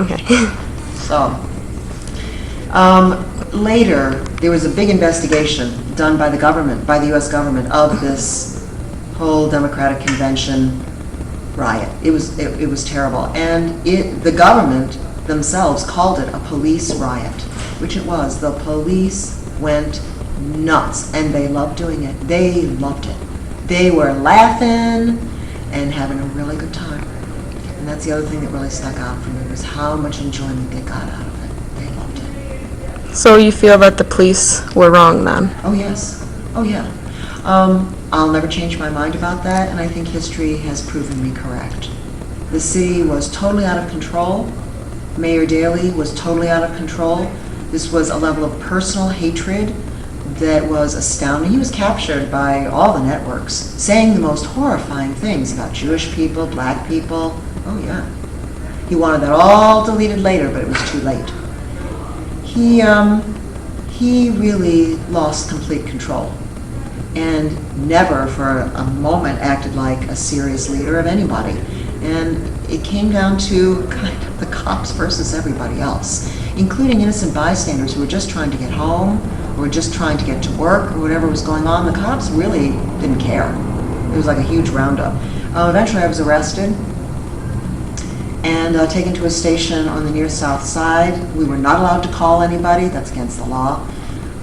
Okay. So, later, there was a big investigation done by the government, by the U.S. government, of this whole Democratic Convention riot. It was terrible. And the government themselves called it a police riot, which it was. The police went nuts, and they loved doing it. They loved it. They were laughing and having a really good time. And that's the other thing that really stuck out for me, was how much enjoyment they got out of it. They loved it. So you feel that the police were wrong then? Oh, yes. Oh, yeah. I'll never change my mind about that, and I think history has proven me correct. The city was totally out of control. Mayor Daley was totally out of control. This was a level of personal hatred that was astounding. He was captured by all the networks, saying the most horrifying things about Jewish people, black people. Oh, yeah. He wanted that all deleted later, but it was too late. He really lost complete control, and never for a moment acted like a serious leader of anybody. And it came down to kind of the cops versus everybody else, including innocent bystanders who were just trying to get home, or just trying to get to work, or whatever was going on. The cops really didn't care. It was like a huge roundup. Eventually I was arrested and taken to a station on the near south side. We were not allowed to call anybody. That's against the law.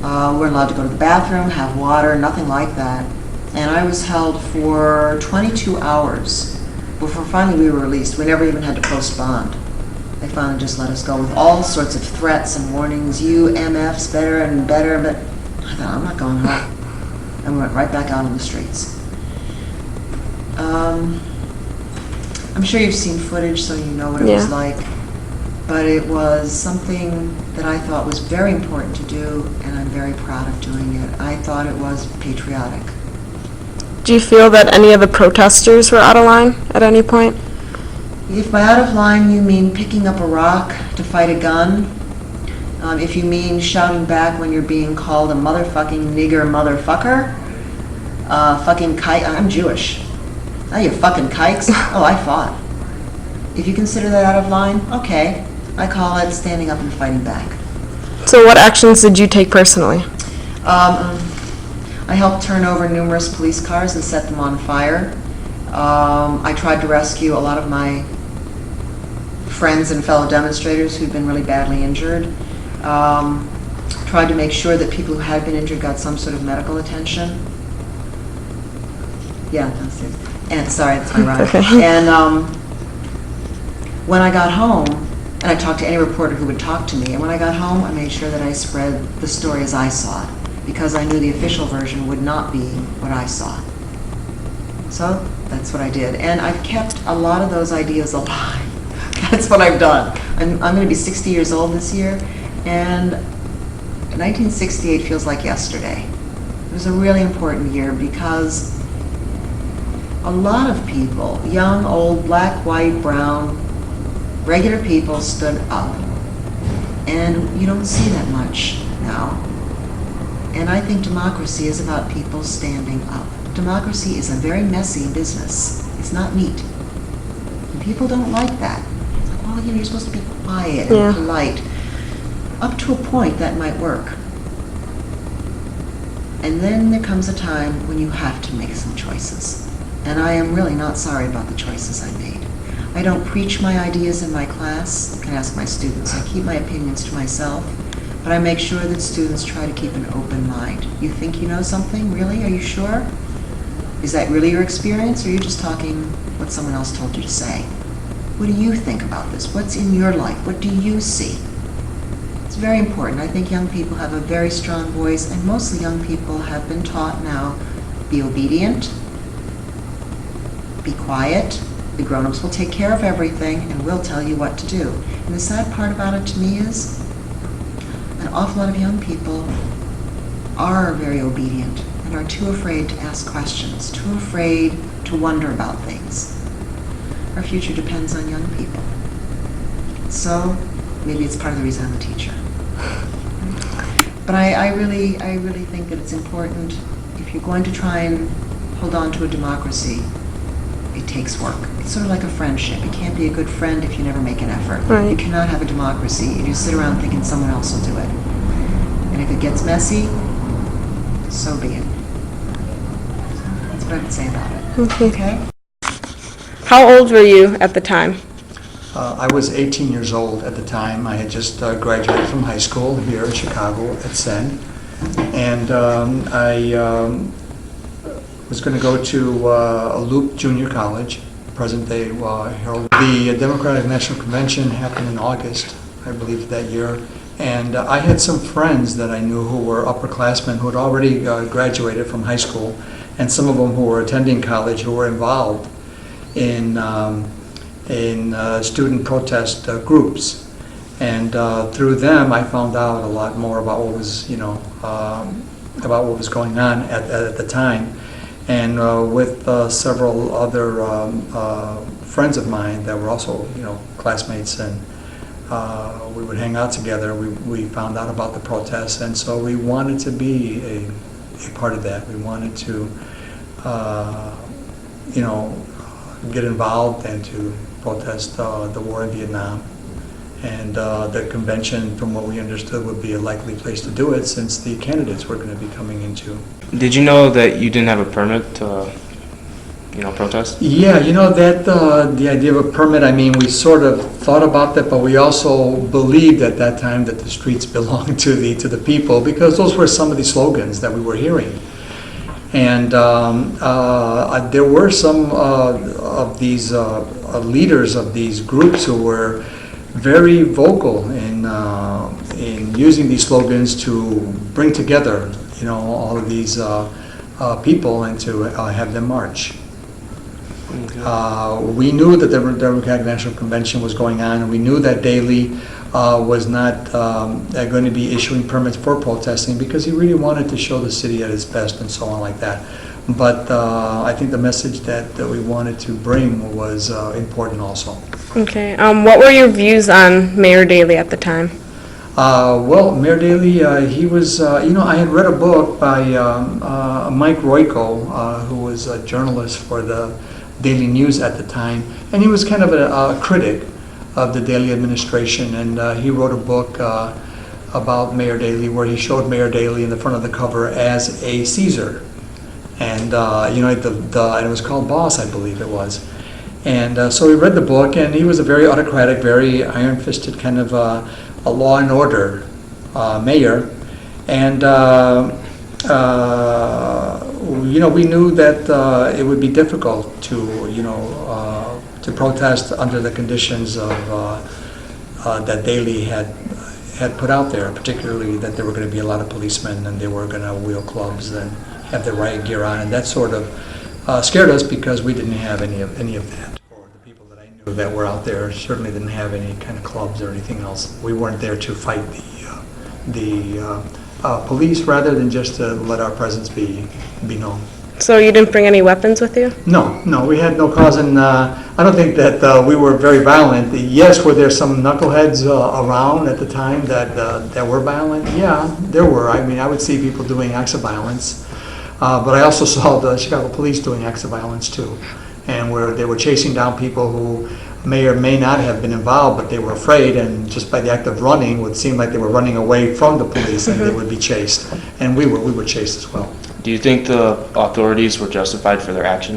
We weren't allowed to go to the bathroom, have water, nothing like that. And I was held for 22 hours before finally we were released. We never even had to post bond. They finally just let us go with all sorts of threats and warnings. You MFs better and better, but I thought, I'm not going home. And we went right back out on the streets. I'm sure you've seen footage, so you know what it was like. But it was something that I thought was very important to do, and I'm very proud of doing it. I thought it was patriotic. Do you feel that any of the protesters were out of line at any point? If by out of line you mean picking up a rock to fight a gun, if you mean shouting back when you're being called a motherfucking nigger motherfucker, fucking kike, I'm Jewish. Oh, you fucking kikes? Oh, I fought. If you consider that out of line, okay. I call it standing up and fighting back. So what actions did you take personally? I helped turn over numerous police cars and set them on fire. I tried to rescue a lot of my friends and fellow demonstrators who'd been really badly injured. Tried to make sure that people who had been injured got some sort of medical attention. Yeah, that's it. And sorry, that's my rhyme. Okay. And when I got home, and I talked to any reporter who would talk to me, and when I got home, I made sure that I spread the story as I saw it, because I knew the official version would not be what I saw. So that's what I did. And I've kept a lot of those ideas alive. That's what I've done. I'm going to be 60 years old this year, and 1968 feels like yesterday. It was a really important year because a lot of people, young, old, black, white, brown, regular people stood up. And you don't see that much now. And I think democracy is about people standing up. Democracy is a very messy business. It's not neat. And people don't like that. It's like, well, you're supposed to be quiet and polite. Up to a point, that might work. And then there comes a time when you have to make some choices. And I am really not sorry about the choices I made. I don't preach my ideas in my class. You can ask my students. I keep my opinions to myself. But I make sure that students try to keep an open mind. You think you know something? Really? Are you sure? Is that really your experience, or are you just talking what someone else told you to say? What do you think about this? What's in your life? What do you see? It's very important. I think young people have a very strong voice, and mostly young people have been taught now, be obedient, be quiet, the grown-ups will take care of everything, and we'll tell you what to do. And the sad part about it to me is an awful lot of young people are very obedient and are too afraid to ask questions, too afraid to wonder about things. Our future depends on young people. So maybe it's part of the reason I'm a teacher. But I really think that it's important, if you're going to try and hold on to a democracy, It takes work. It's sort of like a friendship. You can't be a good friend if you never make an effort. Right. You cannot have a democracy if you sit around thinking someone else will do it. And if it gets messy, so be it. That's what I would say about it. Okay? How old were you at the time? I was 18 years old at the time. I had just graduated from high school here in Chicago at Senn. And I was going to go to Loop Junior College, present-day Herald. The Democratic National Convention happened in August, I believe, that year. And I had some friends that I knew who were upperclassmen who had already graduated from high school, and some of them who were attending college who were involved in student protest groups. And through them, I found out a lot more about what was, about what was going on at the time. And with several other friends of mine that were also, classmates, and we would hang out together. We found out about the protests, and so we wanted to be a part of that. We wanted to, get involved and to protest the war in Vietnam. And the convention, from what we understood, would be a likely place to do it since the candidates were going to be coming into. Did you know that you didn't have a permit to, protest? Yeah, that the idea of a permit, I mean, we sort of thought about that, but we also believed at that time that the streets belonged to the people, because those were some of the slogans that we were hearing. And there were some of these leaders of these groups who were very vocal in using these slogans to bring together, all of these people and to have them march. Okay. We knew that the Democratic National Convention was going on, and we knew that Daley was not going to be issuing permits for protesting because he really wanted to show the city at its best and so on like that. But I think the message that we wanted to bring was important also. Okay. What were your views on Mayor Daley at the time? Well, Mayor Daley, he was, I had read a book by Mike Royko, who was a journalist for the Daily News at the time, and he was kind of a critic of the Daley administration, and he wrote a book about Mayor Daley where he showed Mayor Daley in the front of the cover as a Caesar. And, and it was called Boss, I believe it was. And so we read the book, and he was a very autocratic, very iron-fisted kind of a law and order mayor. And, we knew that it would be difficult to protest under the conditions of that Daley had put out there, particularly that there were going to be a lot of policemen and they were going to wield clubs and have their riot gear on, and that sort of scared us because we didn't have any of that. Or the people that I knew that were out there certainly didn't have any kind of clubs or anything else. We weren't there to fight the police, rather than just to let our presence be known. So you didn't bring any weapons with you? No, we had no cause, and I don't think that we were very violent. Yes, were there some knuckleheads around at the time that were violent? Yeah, there were. I mean, I would see people doing acts of violence, but I also saw the Chicago police doing acts of violence too, and where they were chasing down people who may or may not have been involved, but they were afraid, and just by the act of running would seem like they were running away from the police, and they would be chased, and we were chased as well. Do you think the authorities were justified for their actions?